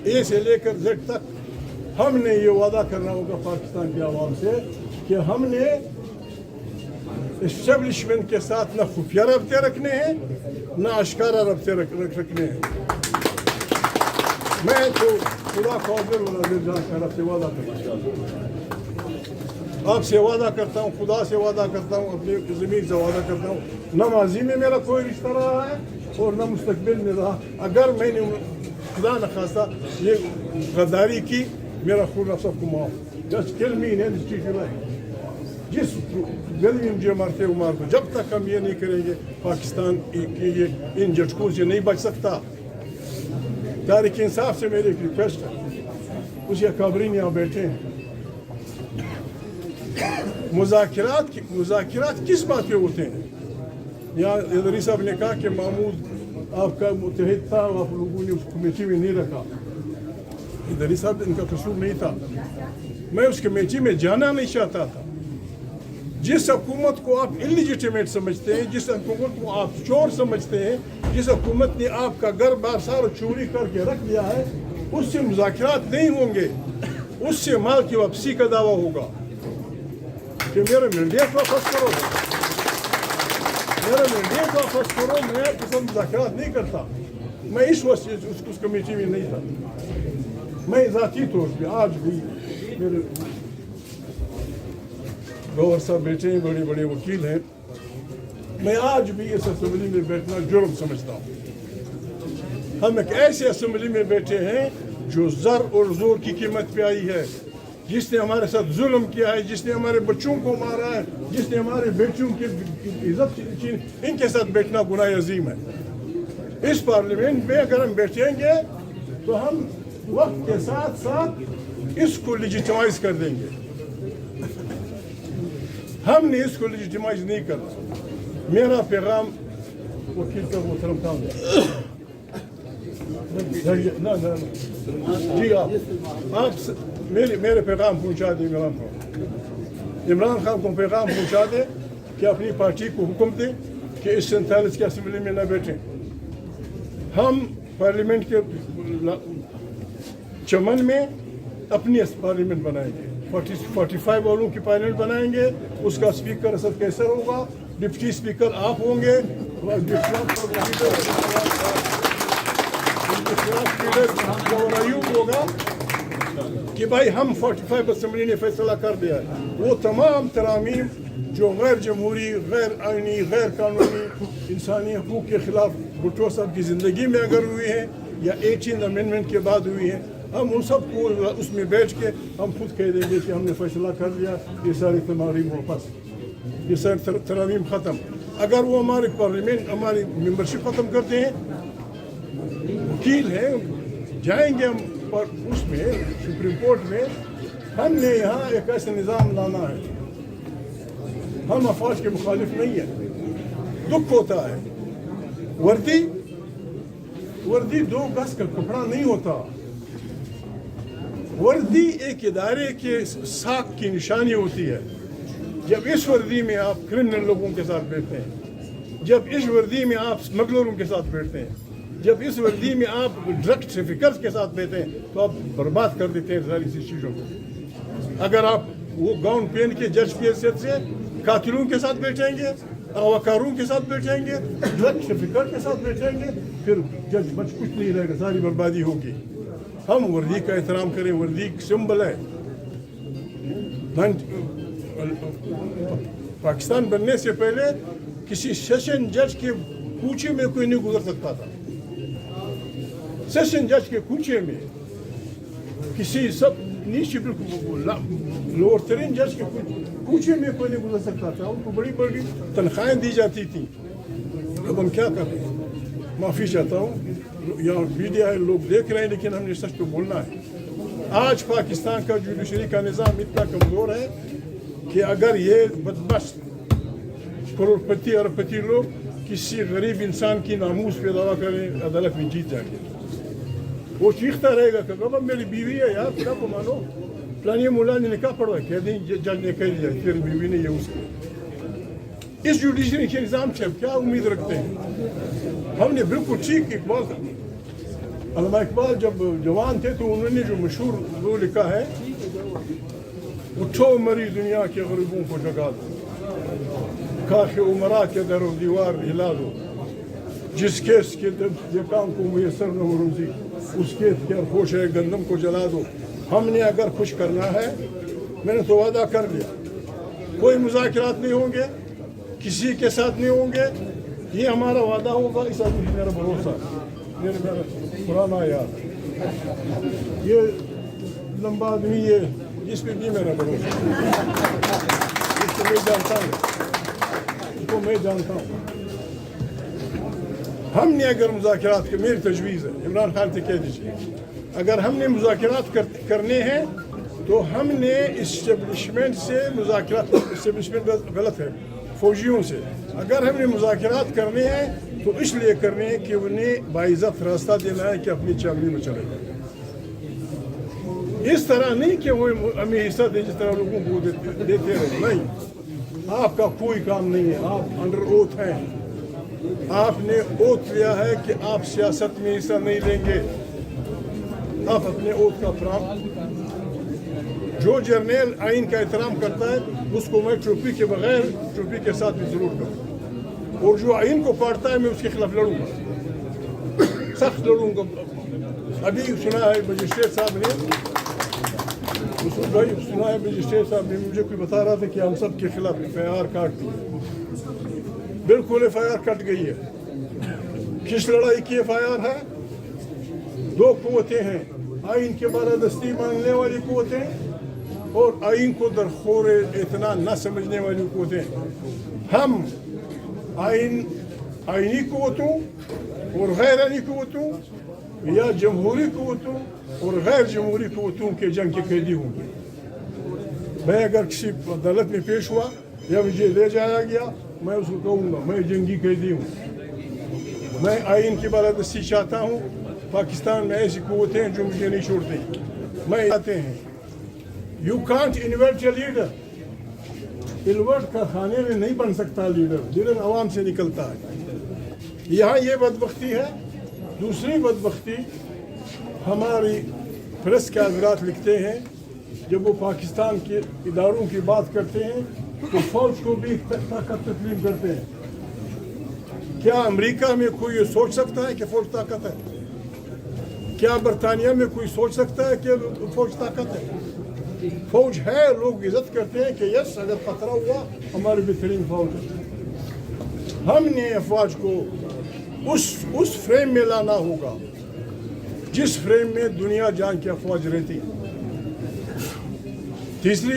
اے سے لے کر زیڈ تک ہم نے یہ وعدہ کرنا ہوگا پاکستان کی عوام سے کہ ہم نے اسٹیبلشمنٹ کے ساتھ نہ خفیہ رابطے رکھنے ہیں نہ اشکارا رابطے رکھنے ہیں. میں تو خدا قادر والعزیز جان کا رب سے وعدہ کرنا چاہتا ہوں, آپ سے وعدہ کرتا ہوں, خدا سے وعدہ کرتا ہوں, اپنی زمین سے وعدہ کرتا ہوں, نہ ماضی میں میرا کوئی رشتہ رہا ہے اور نہ مستقبل میں رہا. اگر میں نے خدا نخواستہ یہ غداری کی, میرا خون سب کو معاف. جسٹ کل می ان اسٹریٹ لائف, جس گلی مجھے مارتے وہ مار دو. جب تک ہم یہ نہیں کریں گے پاکستان ان جھٹکوں سے نہیں بچ سکتا. تحریک انصاف سے میری ایک ریکویسٹ ہے, اس اکابرین یہاں بیٹھے ہیں, مذاکرات کس بات پہ ہوتے ہیں؟ یہاں ادری صاحب نے کہا کہ محمود آپ کا متحد تھا, آپ لوگوں نے اس کمیٹی میں نہیں رکھا. ادری صاحب ان کا قصور نہیں تھا, میں اس کمیٹی میں جانا نہیں چاہتا تھا. جس حکومت کو آپ انلیجیٹیمیٹ سمجھتے ہیں, جس حکومت کو آپ چور سمجھتے ہیں, جس حکومت نے آپ کا گھر بار سارا چوری کر کے رکھ دیا ہے, اس سے مذاکرات نہیں ہوں گے, اس سے مال کی واپسی کا دعویٰ ہوگا کہ میرا مینڈیٹ واپس کرو, میرا مینڈیٹ واپس کرو. میں قسم مذاکرات نہیں کرتا. میں اس وقت اس کمیٹی میں نہیں تھا. میں ذاتی طور پہ آج بھی میرے گورنر صاحب بیٹھے ہیں, بڑے بڑے وکیل ہیں, میں آج بھی اس اسمبلی میں بیٹھنا جرم سمجھتا ہوں. ہم ایک ایسے اسمبلی میں بیٹھے ہیں جو زر اور زور کی قیمت پہ آئی ہے, جس نے ہمارے ساتھ ظلم کیا ہے, جس نے ہمارے بچوں کو مارا ہے, جس نے ہمارے بیٹوں کی عزت چھین. ان کے ساتھ بیٹھنا گناہ عظیم ہے. اس پارلیمنٹ میں اگر ہم بیٹھیں گے تو ہم وقت کے ساتھ ساتھ اس کو لیجیٹمائز کر دیں گے. ہم نے اس کو لیجیٹمائز نہیں کرنا. میرا پیغام وکیل کا محترم کام ہے. جی آپ میرے پیغام پہنچا دیں عمران خان کو پیغام پہنچا دیں کہ اپنی پارٹی کو حکم دیں کہ اس 47 کی اسمبلی میں نہ بیٹھیں. ہم پارلیمنٹ کے چمن میں اپنی پارلیمنٹ بنائیں گے, 45 والوں کی پارلیمنٹ بنائیں گے. اس کا اسپیکر اسد کیسر ہوگا, ڈپٹی اسپیکر آپ ہوں گے, ایوب ہوگا کہ بھائی ہم 45 اسمبلی نے فیصلہ کر دیا ہے. وہ تمام ترامیم جو غیر جمہوری, غیر آئینی, غیر قانونی, انسانی حقوق کے خلاف بھٹو صاحب کی زندگی میں اگر ہوئی ہیں یا 18 امینڈمنٹ کے بعد ہوئی ہیں, ہم ان سب کو اس میں بیٹھ کے ہم خود کہہ دیں گے کہ ہم نے فیصلہ کر لیا, یہ ساری ترامیم واپس, یہ ساری ترامیم ختم. اگر وہ ہماری پارلیمنٹ ہماری ممبرشپ ختم کرتے ہیں, وکیل ہیں, جائیں گے ہم اس میں سپریم کورٹ میں. ہم نے یہاں ایک ایسا نظام لانا ہے, ہم افواج کے مخالف نہیں ہیں. دکھ ہوتا ہے, وردی 2 گز کا کپڑا نہیں ہوتا. وردی ایک ادارے کے ساکھ کی نشانی ہوتی ہے. جب اس وردی میں آپ کرمنل لوگوں کے ساتھ بیٹھتے ہیں, جب اس وردی میں آپ اسمگلروں کے ساتھ بیٹھتے ہیں, جب اس وردی میں آپ ڈرگ ٹریفکرز کے ساتھ بیٹھتے ہیں, تو آپ برباد کر دیتے ہیں ساری سی چیزوں کو. اگر آپ وہ گاؤن پہن کے جج کی حیثیت سے قاتلوں کے ساتھ بیٹھیں گے, اواکاروں کے ساتھ بیٹھیں گے, ڈرگ ٹریفکر کے ساتھ بیٹھیں گے, پھر جج بچ کچھ نہیں رہے گا, ساری بربادی ہوگی. ہم وردی کا احترام کریں, وردی ایک سمبل ہے. پاکستان بننے سے پہلے کسی سیشن جج کے کوچے میں کوئی نہیں گزر سکتا تھا. سیشن جج کے کوچے میں کسی سب نیچے لوور ترین جج کے کوچے میں کوئی نہیں گزر سکتا تھا. ان کو بڑی بڑی تنخواہیں دی جاتی تھیں. اب ہم کیا کریں؟ معافی چاہتا ہوں, یہاں میڈیا لوگ دیکھ رہے ہیں, لیکن ہم نے سچ پہ بولنا ہے. آج پاکستان کا جوڈیشری کا نظام اتنا کمزور ہے کہ اگر یہ بدمست کروڑ پتی ارب پتی لوگ کسی غریب انسان کی ناموس پہ دعویٰ کریں, عدالت میں جیت جائیں گے. وہ چیختا رہے گا کہ بابا میری بیوی ہے یار, خدا کو مانو, فلانی مولا نے نکاح پڑھوا, کہہ دیں جج نے کہہ دیا تیری بیوی نے یہ اس کو. اس جوڈیشری کے نظام سے کیا امید رکھتے ہیں؟ ہم نے بالکل ٹھیک اقبال علامہ اقبال جب جوان تھے تو انہوں نے جو مشہور وہ لکھا ہے، اٹھو مری دنیا کے غریبوں کو جگا دو، خاک عمرا کے در و دیوار ہلا دو، جس کیس کے کام کو میسر نہ ہو روزی، اس کیس کے خوش ہے گندم کو جلا دو۔ ہم نے اگر خوش کرنا ہے، میں نے تو وعدہ کر لیا، کوئی مذاکرات نہیں ہوں گے، کسی کے ساتھ نہیں ہوں گے، یہ ہمارا وعدہ ہوگا۔ اس آدمی سے میرا بھروسہ، میرا پرانا یاد، یہ لمبا آدمی، یہ اس پہ بھی میرا بھروسہ، اس کو میں جانتا ہوں، اس کو میں جانتا ہوں۔ ہم نے اگر مذاکرات میری تجویز ہے، عمران خان سے کہہ دیجیے، اگر ہم نے مذاکرات کرنے ہیں تو ہم نے اسٹیبلشمنٹ سے مذاکرات، اسٹیبلشمنٹ غلط ہے، فوجیوں سے اگر ہم نے مذاکرات کرنے ہیں تو اس لیے کرنے ہیں کہ انہیں باعزت راستہ دینا ہے کہ اپنی چمڑی میں چلے جائیں۔ اس طرح نہیں کہ وہ ہمیں حصہ دے جس طرح لوگوں کو دیتے رہے، نہیں، آپ کا کوئی کام نہیں ہے، آپ انڈر اوتھ ہیں، آپ نے اوتھ لیا ہے کہ آپ سیاست میں حصہ نہیں لیں گے، آپ اپنے اوتھ کا احترام، جو جرنیل آئین کا احترام کرتا ہے اس کو میں ٹوپی کے بغیر ٹوپی کے ساتھ بھی ضرور کروں، اور جو آئین کو پاڑتا ہے میں اس کے خلاف لڑوں گا، سخت لڑوں گا۔ ابھی سنا ہے مجسٹریٹ صاحب نے، سنا ہے مجسٹریٹ صاحب نے مجھے کوئی بتا رہا تھا کہ ہم سب کے خلاف ایف آئی آر کاٹ دی، بالکل ایف آئی آر کٹ گئی ہے۔ کس لڑائی کی ایف آئی آر ہے؟ دو قوتیں ہیں، آئین کے بالادستی ماننے والی قوتیں اور آئین کو درخور اتنا نہ سمجھنے والی قوتیں۔ ہم آئینی قوتوں اور غیر آئینی قوتوں یا جمہوری قوتوں اور غیر جمہوری قوتوں کے جنگ کے قیدی ہوں گے۔ میں اگر کسی عدالت میں پیش ہوا یا مجھے لے جایا گیا، میں اس کو کہوں گا میں جنگی قیدی ہوں، میں آئین کی بالادستی چاہتا ہوں۔ پاکستان میں ایسی قوتیں ہیں جو مجھے نہیں چھوڑتی، میں آتے ہیں۔ You can't invert a leader, invert کا خانے میں نہیں بن سکتا لیڈر عوام سے نکلتا ہے۔ یہاں یہ بدبختی ہے۔ دوسری بدبختی، ہماری پریس کے حضرات لکھتے ہیں جب وہ پاکستان کے اداروں کی بات کرتے ہیں تو فوج کو بھی طاقت تسلیم کرتے ہیں۔ کیا امریکہ میں کوئی یہ سوچ سکتا ہے کہ فوج طاقت ہے؟ کیا برطانیہ میں کوئی سوچ سکتا ہے کہ فوج طاقت ہے؟ فوج ہے، لوگ عزت کرتے ہیں کہ یس اگر خطرہ ہوا ہماری بہترین فوج ہے۔ ہم نے افواج کو اس فریم میں لانا ہوگا جس فریم میں دنیا جان کی افواج رہتی ہے۔ تیسری